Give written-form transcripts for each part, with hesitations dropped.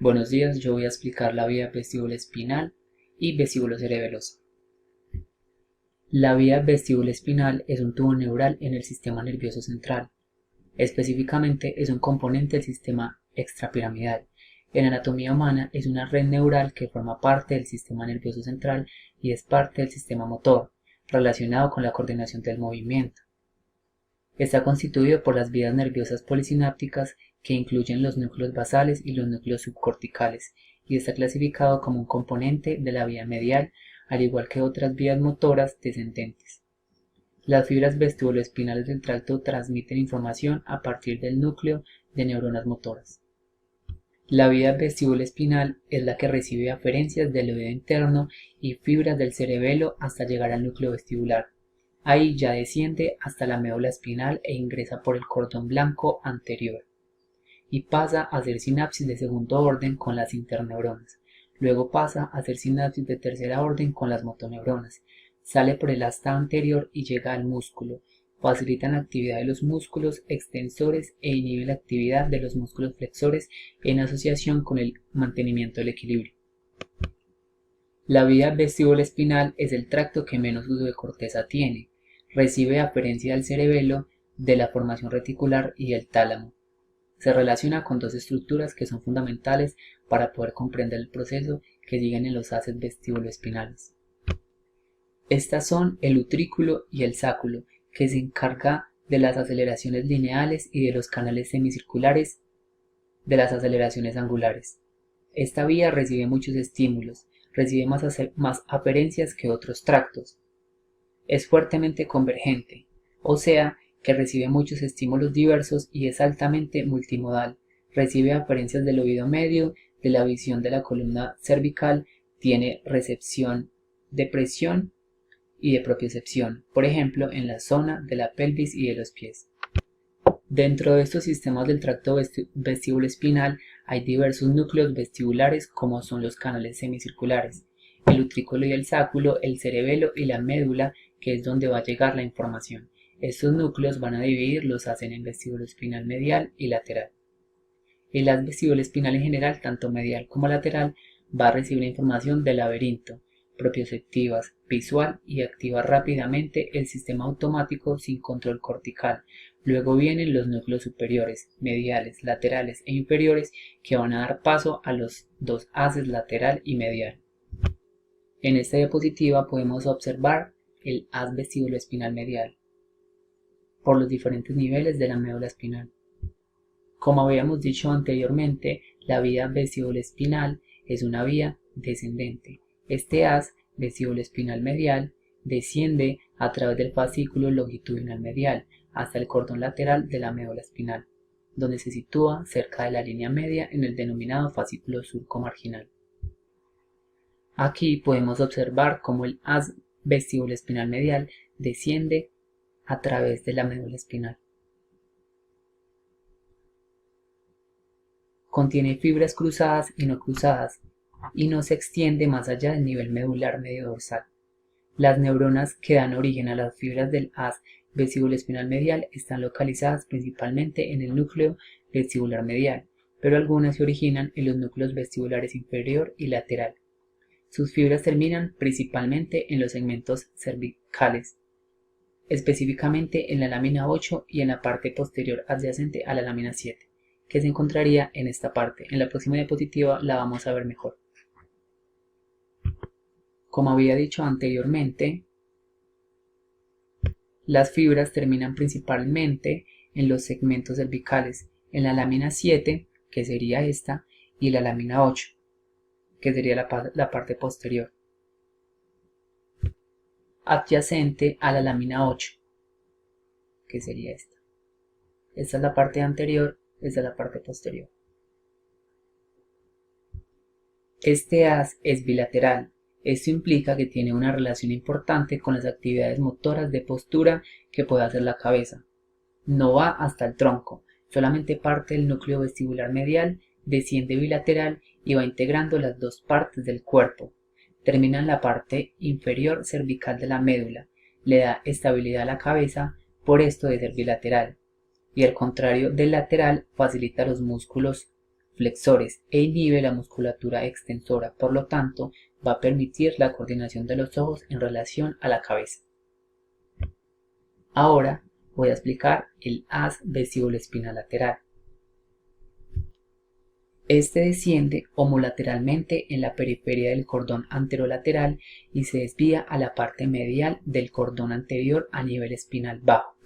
Buenos días, yo voy a explicar la vía vestíbulo-espinal y vestíbulo-cerebelosa. La vía vestíbulo-espinal es un tubo neural en el sistema nervioso central. Específicamente es un componente del sistema extrapiramidal. En anatomía humana es una red neural que forma parte del sistema nervioso central y es parte del sistema motor, relacionado con la coordinación del movimiento. Está constituido por las vías nerviosas polisinápticas que incluyen los núcleos basales y los núcleos subcorticales, y está clasificado como un componente de la vía medial, al igual que otras vías motoras descendentes. Las fibras vestibuloespinales del tracto transmiten información a partir del núcleo de neuronas motoras. La vía vestibuloespinal es la que recibe aferencias del oído interno y fibras del cerebelo hasta llegar al núcleo vestibular. Ahí ya desciende hasta la médula espinal e ingresa por el cordón blanco anterior y pasa a ser sinapsis de segundo orden con las interneuronas. Luego pasa a ser sinapsis de tercera orden con las motoneuronas. Sale por el asta anterior y llega al músculo. Facilita la actividad de los músculos extensores e inhibe la actividad de los músculos flexores en asociación con el mantenimiento del equilibrio. La vía vestíbulo-espinal es el tracto que menos uso de corteza tiene. Recibe aferencia del cerebelo, de la formación reticular y del tálamo. Se relaciona con dos estructuras que son fundamentales para poder comprender el proceso que siguen en los haces vestíbulo-espinales. Estas son el utrículo y el sáculo, que se encarga de las aceleraciones lineales y de los canales semicirculares de las aceleraciones angulares. Esta vía recibe muchos estímulos, recibe más aferencias que otros tractos. Es fuertemente convergente, o sea, que recibe muchos estímulos diversos y es altamente multimodal. Recibe aferencias del oído medio, de la visión de la columna cervical, tiene recepción de presión y de propiocepción, por ejemplo, en la zona de la pelvis y de los pies. Dentro de estos sistemas del tracto vestíbulo-espinal hay diversos núcleos vestibulares como son los canales semicirculares, el utrículo y el sáculo, el cerebelo y la médula, que es donde va a llegar la información. Estos núcleos van a dividir los hacen en vestíbulo espinal medial y lateral. El haz vestíbulo-espinal en general, tanto medial como lateral, va a recibir información del laberinto, propioceptivas, visual y activa rápidamente el sistema automático sin control cortical. Luego vienen los núcleos superiores, mediales, laterales e inferiores que van a dar paso a los dos haces lateral y medial. En esta diapositiva podemos observar el haz vestíbulo-espinal medial por los diferentes niveles de la médula espinal. Como habíamos dicho anteriormente, la vía vestíbulo-espinal es una vía descendente. Este haz vestíbulo-espinal medial desciende a través del fascículo longitudinal medial hasta el cordón lateral de la médula espinal, donde se sitúa cerca de la línea media en el denominado fascículo surcomarginal. Aquí podemos observar cómo el haz vestíbulo-espinal medial desciende a través de la médula espinal. Contiene fibras cruzadas y no se extiende más allá del nivel medular medio dorsal. Las neuronas que dan origen a las fibras del haz vestíbulo-espinal medial están localizadas principalmente en el núcleo vestibular medial, pero algunas se originan en los núcleos vestibulares inferior y lateral. Sus fibras terminan principalmente en los segmentos cervicales, específicamente en la lámina 8 y en la parte posterior adyacente a la lámina 7, que se encontraría en esta parte. En la próxima diapositiva la vamos a ver mejor. Como había dicho anteriormente, las fibras terminan principalmente en los segmentos cervicales, en la lámina 7, que sería esta, y la lámina 8, que sería la parte posterior, adyacente a la lámina 8, que sería esta. Esta es la parte anterior, esta es la parte posterior. Este haz es bilateral. Esto implica que tiene una relación importante con las actividades motoras de postura que puede hacer la cabeza. No va hasta el tronco, solamente parte del núcleo vestibular medial, desciende bilateral y va integrando las dos partes del cuerpo. Termina en la parte inferior cervical de la médula, le da estabilidad a la cabeza, por esto de ser bilateral, y al contrario del lateral facilita los músculos flexores e inhibe la musculatura extensora, por lo tanto, va a permitir la coordinación de los ojos en relación a la cabeza. Ahora voy a explicar el haz vesíbulo-espinal lateral. Este desciende homolateralmente en la periferia del cordón anterolateral y se desvía a la parte medial del cordón anterior a nivel espinal bajo.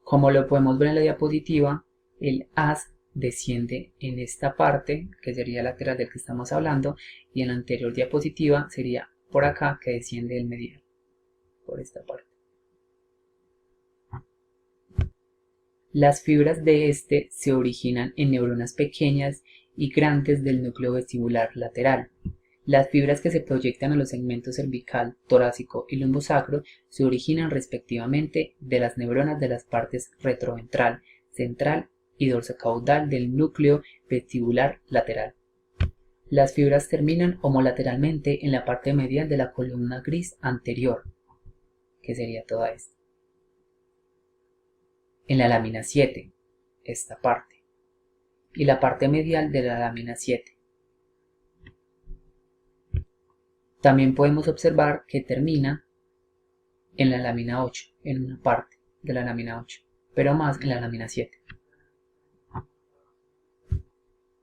Como lo podemos ver en la diapositiva, el haz desciende en esta parte, que sería lateral del que estamos hablando, y en la anterior diapositiva sería por acá, que desciende el medial, por esta parte. Las fibras de este se originan en neuronas pequeñas y grandes del núcleo vestibular lateral. Las fibras que se proyectan a los segmentos cervical, torácico y lumbosacro se originan respectivamente de las neuronas de las partes retroventral, central y dorsocaudal del núcleo vestibular lateral. Las fibras terminan homolateralmente en la parte medial de la columna gris anterior, que sería toda esta. En la lámina 7, esta parte, y la parte medial de la lámina 7. También podemos observar que termina en la lámina 8, en una parte de la lámina 8, pero más en la lámina 7.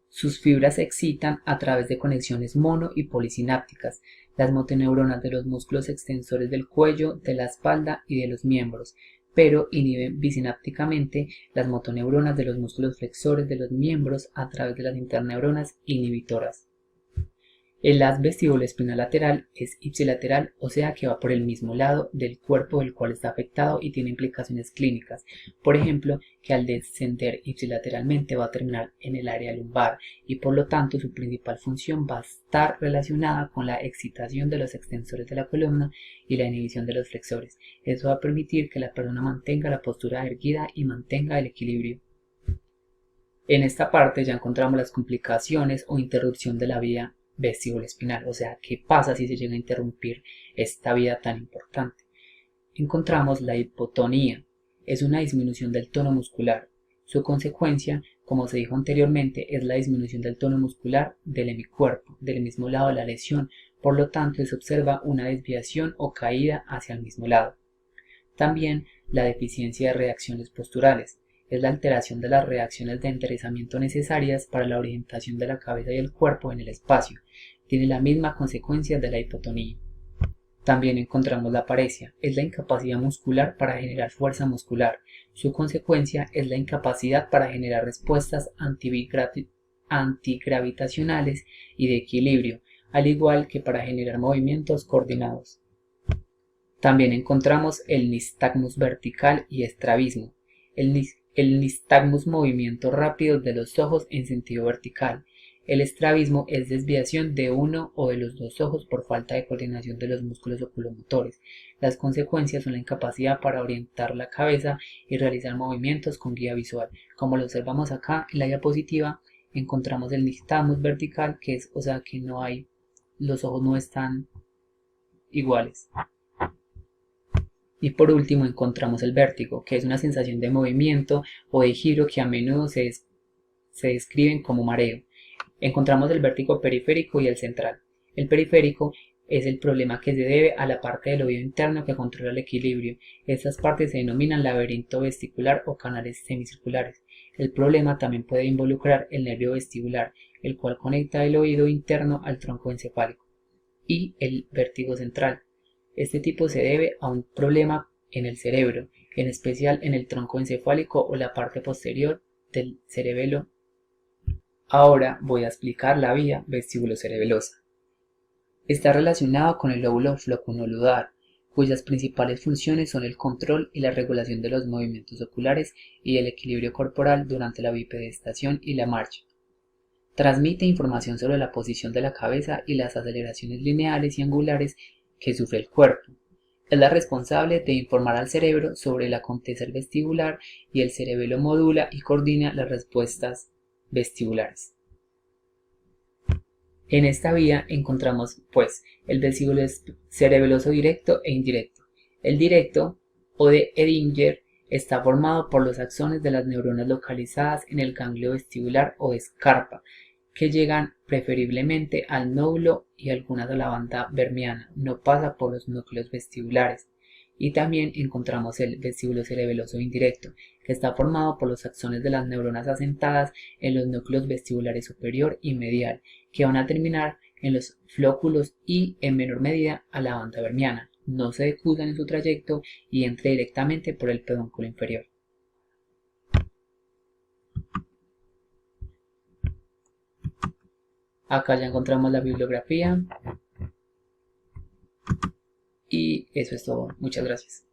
Sus fibras se excitan a través de conexiones mono y polisinápticas, las motoneuronas de los músculos extensores del cuello, de la espalda y de los miembros, pero inhiben bisinápticamente las motoneuronas de los músculos flexores de los miembros a través de las interneuronas inhibitoras. El haz vestíbulo-espinal lateral es ipsilateral, o sea que va por el mismo lado del cuerpo del cual está afectado y tiene implicaciones clínicas. Por ejemplo, que al descender ipsilateralmente va a terminar en el área lumbar y por lo tanto su principal función va a estar relacionada con la excitación de los extensores de la columna y la inhibición de los flexores. Eso va a permitir que la persona mantenga la postura erguida y mantenga el equilibrio. En esta parte ya encontramos las complicaciones o interrupción de la vía vestíbulo-espinal, o sea, ¿qué pasa si se llega a interrumpir esta vía tan importante? Encontramos la hipotonía, es una disminución del tono muscular. Su consecuencia, como se dijo anteriormente, es la disminución del tono muscular del hemicuerpo, del mismo lado de la lesión, por lo tanto se observa una desviación o caída hacia el mismo lado. También la deficiencia de reacciones posturales. Es la alteración de las reacciones de enderezamiento necesarias para la orientación de la cabeza y el cuerpo en el espacio. Tiene la misma consecuencia de la hipotonía. También encontramos la paresia. Es la incapacidad muscular para generar fuerza muscular. Su consecuencia es la incapacidad para generar respuestas antigravitacionales y de equilibrio, al igual que para generar movimientos coordinados. También encontramos el nistagmus vertical y estrabismo. El nistagmus, movimiento rápido de los ojos en sentido vertical. El estrabismo es desviación de uno o de los dos ojos por falta de coordinación de los músculos oculomotores. Las consecuencias son la incapacidad para orientar la cabeza y realizar movimientos con guía visual. Como lo observamos acá en la diapositiva, encontramos el nistagmus vertical, que es, o sea, que los ojos no están iguales. Y por último encontramos el vértigo, que es una sensación de movimiento o de giro que a menudo se describen como mareo. Encontramos el vértigo periférico y el central. El periférico es el problema que se debe a la parte del oído interno que controla el equilibrio. Estas partes se denominan laberinto vestibular o canales semicirculares. El problema también puede involucrar el nervio vestibular, el cual conecta el oído interno al tronco encefálico. Y el vértigo central. Este tipo se debe a un problema en el cerebro, en especial en el tronco encefálico o la parte posterior del cerebelo. Ahora voy a explicar la vía vestíbulo-cerebelosa. Está relacionado con el lóbulo floconoludar, cuyas principales funciones son el control y la regulación de los movimientos oculares y el equilibrio corporal durante la bipedestación y la marcha. Transmite información sobre la posición de la cabeza y las aceleraciones lineales y angulares que sufre el cuerpo. Es la responsable de informar al cerebro sobre el acontecer vestibular y el cerebelo modula y coordina las respuestas vestibulares. En esta vía encontramos pues el vestíbulo cerebeloso directo e indirecto. El directo o de Edinger está formado por los axones de las neuronas localizadas en el ganglio vestibular o escarpa, que llegan preferiblemente al nódulo y algunas a la banda vermiana, no pasa por los núcleos vestibulares. Y también encontramos el vestíbulo cerebeloso indirecto, que está formado por los axones de las neuronas asentadas en los núcleos vestibulares superior y medial, que van a terminar en los flóculos y, en menor medida, a la banda vermiana. No se decusan en su trayecto y entra directamente por el pedúnculo inferior. Acá ya encontramos la bibliografía y eso es todo. Muchas gracias.